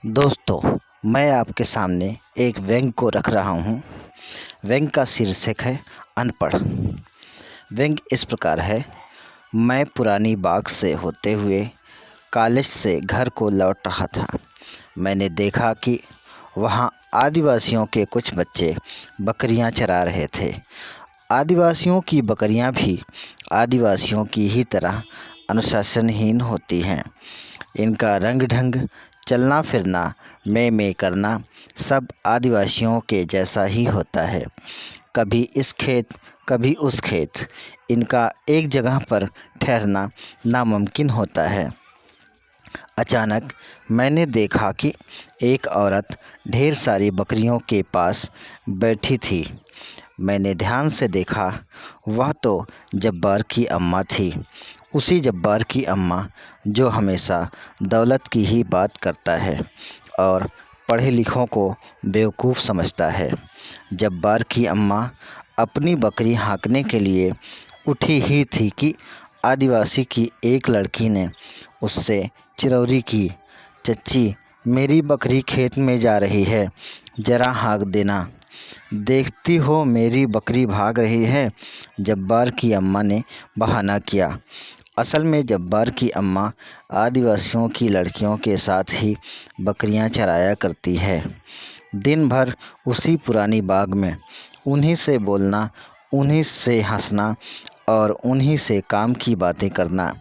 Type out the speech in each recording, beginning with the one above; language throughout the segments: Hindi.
दोस्तों, मैं आपके सामने एक व्यंग्य को रख रहा हूँ। व्यंग्य का शीर्षक है अनपढ़। व्यंग्य इस प्रकार है। मैं पुरानी बाग से होते हुए कॉलेज से घर को लौट रहा था। मैंने देखा कि वहाँ आदिवासियों के कुछ बच्चे बकरियाँ चरा रहे थे। आदिवासियों की बकरियाँ भी आदिवासियों की ही तरह अनुशासनहीन होती हैं। इनका रंग ढंग, चलना फिरना, में करना सब आदिवासियों के जैसा ही होता है। कभी इस खेत कभी उस खेत, इनका एक जगह पर ठहरना नामुमकिन होता है। अचानक मैंने देखा कि एक औरत ढेर सारी बकरियों के पास बैठी थी। मैंने ध्यान से देखा, वह तो जब्बार की अम्मा थी। उसी जब्बार की अम्मा जो हमेशा दौलत की ही बात करता है और पढ़े लिखों को बेवकूफ़ समझता है। जब्बार की अम्मा अपनी बकरी हाँकने के लिए उठी ही थी कि आदिवासी की एक लड़की ने उससे चिरौरी की, चच्ची मेरी बकरी खेत में जा रही है, ज़रा हाँक देना। देखती हो मेरी बकरी भाग रही है, जब्बार की अम्मा ने बहाना किया। असल में जब्बार की अम्मा आदिवासियों की लड़कियों के साथ ही बकरियां चराया करती है। दिन भर उसी पुरानी बाग में उन्हीं से बोलना, उन्हीं से हंसना और उन्हीं से काम की बातें करना।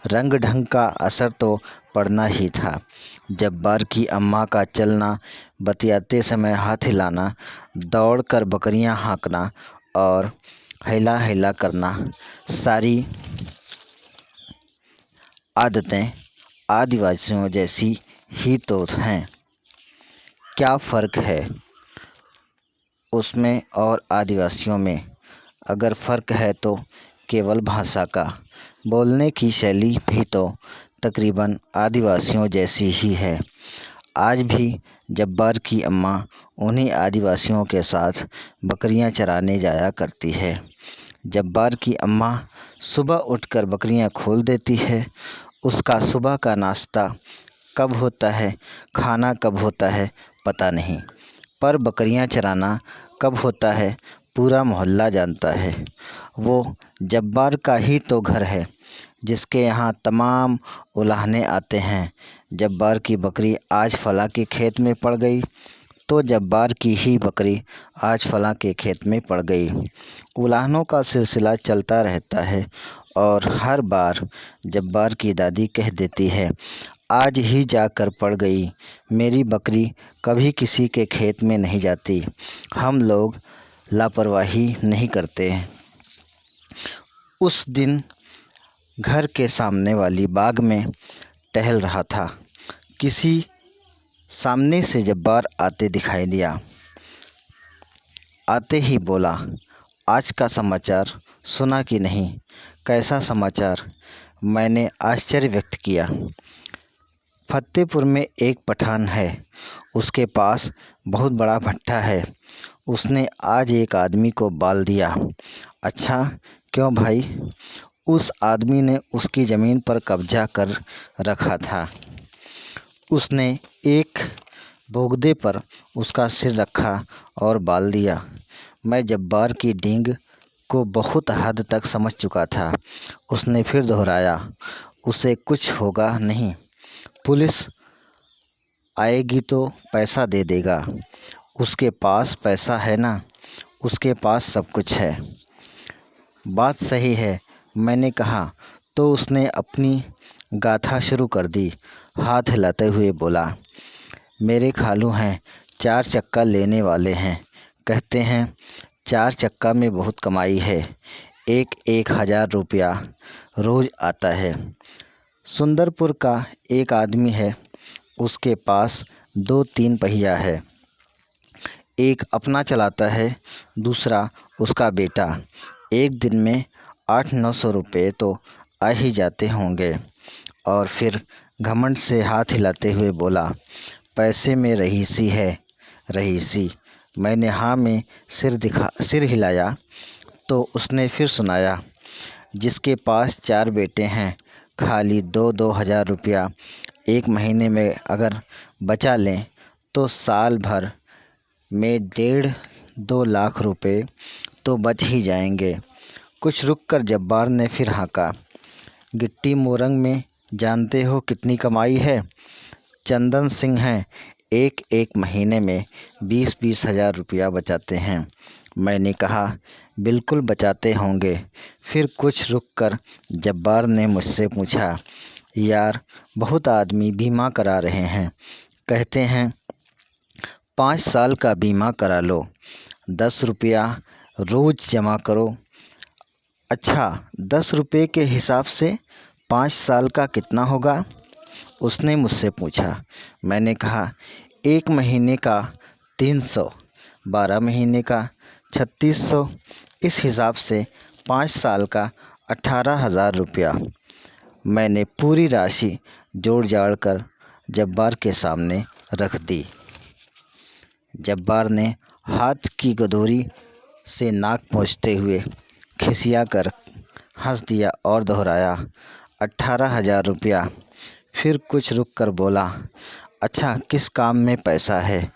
रंग ढंग का असर तो पड़ना ही था। जब्बार की अम्मा का चलना, बतियाते समय हाथ हिलाना, दौड़कर बकरियां हाँकना और हैला हैला करना, सारी आदतें आदिवासियों जैसी ही तो हैं। क्या फ़र्क है उसमें और आदिवासियों में? अगर फ़र्क है तो केवल भाषा का। बोलने की शैली भी तो तकरीबन आदिवासियों जैसी ही है। आज भी जब्बार की अम्मा उन्हीं आदिवासियों के साथ बकरियां चराने जाया करती है। जब्बार की अम्मा सुबह उठकर बकरियां खोल देती है। उसका सुबह का नाश्ता कब होता है, खाना कब होता है, पता नहीं, पर बकरियां चराना कब होता है पूरा मोहल्ला जानता है। वो जब्बार का ही तो घर है जिसके यहाँ तमाम उलाहने आते हैं। जब्बार की बकरी आज फला के खेत में पड़ गई तो जब्बार की ही बकरी आज फला के खेत में पड़ गई। उलाहनों का सिलसिला चलता रहता है और हर बार जब्बार की दादी कह देती है, आज ही जाकर पड़ गई। मेरी बकरी कभी किसी के खेत में नहीं जाती। हम लोग लापरवाही नहीं करते। उस दिन घर के सामने वाली बाग में टहल रहा था। किसी सामने से जब्बार आते दिखाई दिया। आते ही बोला, आज का समाचार सुना कि नहीं? कैसा समाचार? मैंने आश्चर्य व्यक्त किया। फतेहपुर में एक पठान है, उसके पास बहुत बड़ा भट्ठा है। उसने आज एक आदमी को बाल दिया। अच्छा, क्यों भाई? उस आदमी ने उसकी ज़मीन पर कब्जा कर रखा था। उसने एक बोगदे पर उसका सिर रखा और बाल दिया। मैं जब्बार की डींग को बहुत हद तक समझ चुका था। उसने फिर दोहराया, उसे कुछ होगा नहीं, पुलिस आएगी तो पैसा दे देगा। उसके पास पैसा है ना, उसके पास सब कुछ है। बात सही है, मैंने कहा। तो उसने अपनी गाथा शुरू कर दी। हाथ हिलाते हुए बोला, मेरे खालू हैं, 4 चक्का लेने वाले हैं। कहते हैं 4 चक्का में बहुत कमाई है। 1,000 रुपया रोज़ आता है। सुंदरपुर का एक आदमी है, उसके पास 2-3 पहिया है। एक अपना चलाता है, दूसरा उसका बेटा। एक दिन में 800-900 रुपये तो आ ही जाते होंगे। और फिर घमंड से हाथ हिलाते हुए बोला, पैसे में रईसी है, रईसी। मैंने हाँ में सिर हिलाया तो उसने फिर सुनाया, जिसके पास 4 बेटे हैं, खाली 2-2 हज़ार रुपया 1 महीने में अगर बचा लें तो साल भर में 1.5-2 लाख रुपए तो बच ही जाएंगे। कुछ रुककर जब्बार ने फिर हाँका, गिट्टी मोरंग में जानते हो कितनी कमाई है? चंदन सिंह हैं, एक महीने में 20-20 हज़ार रुपया बचाते हैं। मैंने कहा, बिल्कुल बचाते होंगे। फिर कुछ रुककर जब्बार ने मुझसे पूछा, यार बहुत आदमी बीमा करा रहे हैं, कहते हैं 5 साल का बीमा करा लो, 10 रुपया रोज जमा करो। अच्छा, 10 रुपये के हिसाब से 5 साल का कितना होगा? उसने मुझसे पूछा। मैंने कहा, 1 महीने का 300, 12 महीने का 3600, इस हिसाब से 5 साल का 18,000 रुपया। मैंने पूरी राशि जोड़ जाड़ कर जब्बार के सामने रख दी। जब्बार ने हाथ की गदोरी से नाक पोंछते हुए खिसिया कर हंस दिया और दोहराया, 18,000 रुपया। फिर कुछ रुक कर बोला, अच्छा किस काम में पैसा है?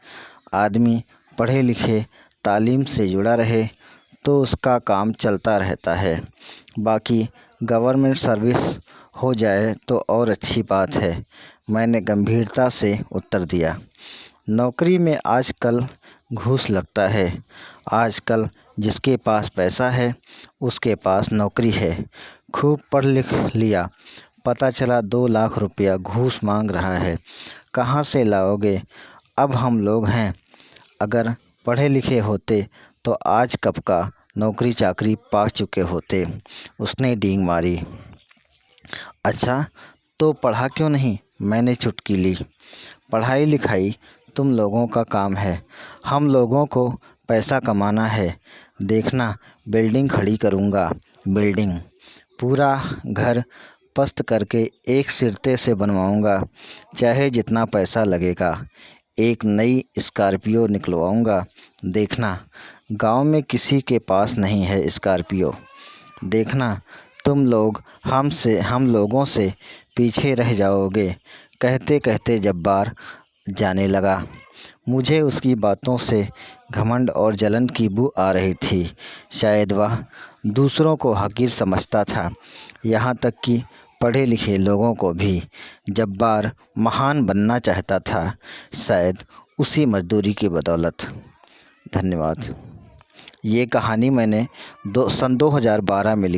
आदमी पढ़े लिखे तालीम से जुड़ा रहे तो उसका काम चलता रहता है, बाकी गवर्नमेंट सर्विस हो जाए तो और अच्छी बात है। मैंने गंभीरता से उत्तर दिया, नौकरी में आजकल घूस लगता है। आजकल जिसके पास पैसा है उसके पास नौकरी है। खूब पढ़ लिख लिया, पता चला 2 लाख रुपया घूस मांग रहा है, कहाँ से लाओगे? अब हम लोग हैं, अगर पढ़े लिखे होते तो आज कब का नौकरी चाकरी पा चुके होते। उसने डींग मारी। अच्छा तो पढ़ा क्यों नहीं? मैंने चुटकी ली। पढ़ाई लिखाई तुम लोगों का काम है, हम लोगों को पैसा कमाना है। देखना, बिल्डिंग खड़ी करूँगा, बिल्डिंग, पूरा घर पस्त करके एक सिरते से बनवाऊँगा, चाहे जितना पैसा लगेगा। एक नई स्कॉर्पियो निकलवाऊँगा, देखना, गांव में किसी के पास नहीं है स्कॉर्पियो। देखना, तुम लोग हम लोगों से पीछे रह जाओगे। कहते कहते जब्बार जाने लगा। मुझे उसकी बातों से घमंड और जलन की बू आ रही थी। शायद वह दूसरों को हकीर समझता था, यहाँ तक कि पढ़े लिखे लोगों को भी। जब्बार महान बनना चाहता था, शायद उसी मजदूरी की बदौलत। धन्यवाद। ये कहानी मैंने सन 2012 में